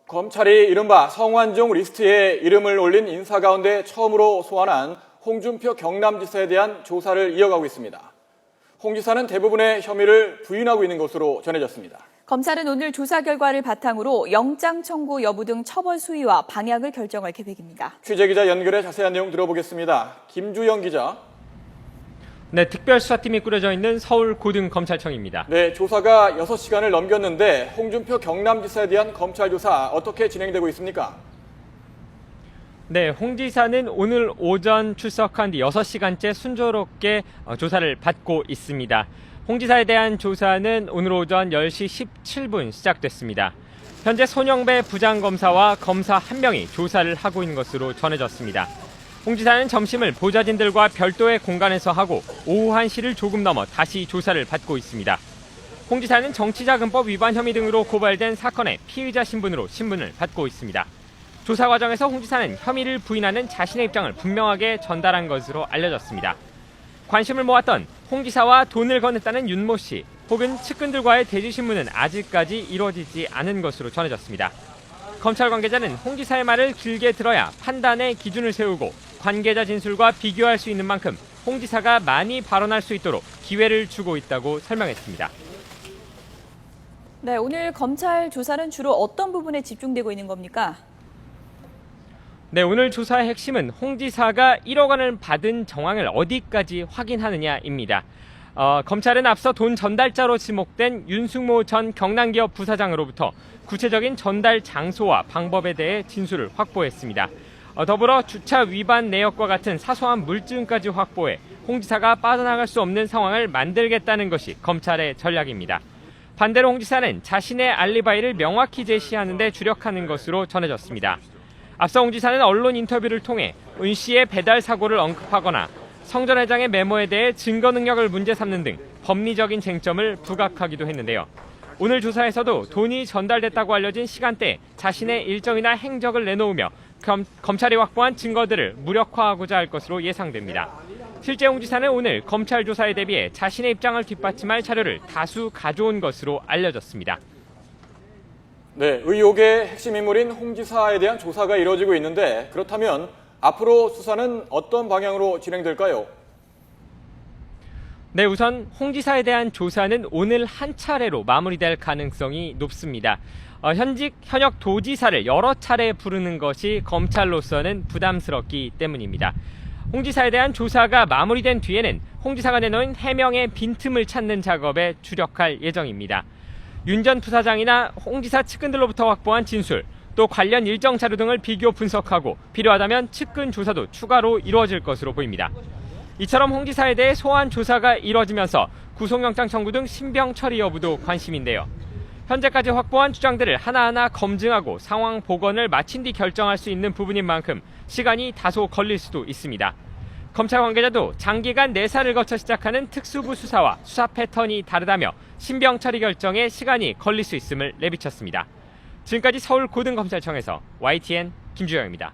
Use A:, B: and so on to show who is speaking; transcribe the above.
A: 검찰이 이른바 성완종 리스트에 이름을 올린 인사 가운데 처음으로 소환한 홍준표 경남지사에 대한 조사를 이어가고 있습니다. 홍 지사는 대부분의 혐의를 부인하고 있는 것으로 전해졌습니다.
B: 검찰은 오늘 조사 결과를 바탕으로 영장 청구 여부 등 처벌 수위와 방향을 결정할 계획입니다.
A: 취재기자 연결해 자세한 내용 들어보겠습니다. 김주영 기자.
C: 네, 특별수사팀이 꾸려져 있는 서울고등검찰청입니다.
A: 네, 조사가 6시간을 넘겼는데 홍준표 경남지사에 대한 검찰 조사 어떻게 진행되고 있습니까?
C: 네, 홍 지사는 오늘 오전 출석한 뒤 6시간째 순조롭게 조사를 받고 있습니다. 홍 지사에 대한 조사는 오늘 오전 10시 17분 시작됐습니다. 현재 손영배 부장검사와 검사 1명이 조사를 하고 있는 것으로 전해졌습니다. 홍 지사는 점심을 보좌진들과 별도의 공간에서 하고 오후 1시를 조금 넘어 다시 조사를 받고 있습니다. 홍 지사는 정치자금법 위반 혐의 등으로 고발된 사건의 피의자 신분으로 신문을 받고 있습니다. 조사 과정에서 홍 지사는 혐의를 부인하는 자신의 입장을 분명하게 전달한 것으로 알려졌습니다. 관심을 모았던 홍 지사와 돈을 건넸다는 윤모 씨 혹은 측근들과의 대지 신문은 아직까지 이루어지지 않은 것으로 전해졌습니다. 검찰 관계자는 홍 지사의 말을 길게 들어야 판단의 기준을 세우고 관계자 진술과 비교할 수 있는 만큼 홍 지사가 많이 발언할 수 있도록 기회를 주고 있다고 설명했습니다.
B: 네, 오늘 검찰 조사는 주로 어떤 부분에 집중되고 있는 겁니까?
C: 네, 오늘 조사의 핵심은 홍 지사가 1억 원을 받은 정황을 어디까지 확인하느냐입니다. 검찰은 앞서 돈 전달자로 지목된 윤승모 전 경남기업 부사장으로부터 구체적인 전달 장소와 방법에 대해 진술을 확보했습니다. 더불어 주차 위반 내역과 같은 사소한 물증까지 확보해 홍 지사가 빠져나갈 수 없는 상황을 만들겠다는 것이 검찰의 전략입니다. 반대로 홍 지사는 자신의 알리바이를 명확히 제시하는 데 주력하는 것으로 전해졌습니다. 앞서 홍 지사는 언론 인터뷰를 통해 은 씨의 배달 사고를 언급하거나 성 전 회장의 메모에 대해 증거 능력을 문제 삼는 등 법리적인 쟁점을 부각하기도 했는데요. 오늘 조사에서도 돈이 전달됐다고 알려진 시간대에 자신의 일정이나 행적을 내놓으며 검찰이 확보한 증거들을 무력화하고자 할 것으로 예상됩니다. 실제 홍 지사는 오늘 검찰 조사에 대비해 자신의 입장을 뒷받침할 자료를 다수 가져온 것으로 알려졌습니다.
A: 네, 의혹의 핵심 인물인 홍 지사에 대한 조사가 이루어지고 있는데 그렇다면 앞으로 수사는 어떤 방향으로 진행될까요?
C: 네, 우선 홍 지사에 대한 조사는 오늘 한 차례로 마무리될 가능성이 높습니다. 현역 도지사를 여러 차례 부르는 것이 검찰로서는 부담스럽기 때문입니다. 홍 지사에 대한 조사가 마무리된 뒤에는 홍 지사가 내놓은 해명의 빈틈을 찾는 작업에 주력할 예정입니다. 윤 전 부사장이나 홍 지사 측근들로부터 확보한 진술, 또 관련 일정 자료 등을 비교 분석하고 필요하다면 측근 조사도 추가로 이루어질 것으로 보입니다. 이처럼 홍 지사에 대해 소환 조사가 이루어지면서 구속영장 청구 등 신병 처리 여부도 관심인데요. 현재까지 확보한 주장들을 하나하나 검증하고 상황 복원을 마친 뒤 결정할 수 있는 부분인 만큼 시간이 다소 걸릴 수도 있습니다. 검찰 관계자도 장기간 내사를 거쳐 시작하는 특수부 수사와 수사 패턴이 다르다며 신병 처리 결정에 시간이 걸릴 수 있음을 내비쳤습니다. 지금까지 서울고등검찰청에서 YTN 김주영입니다.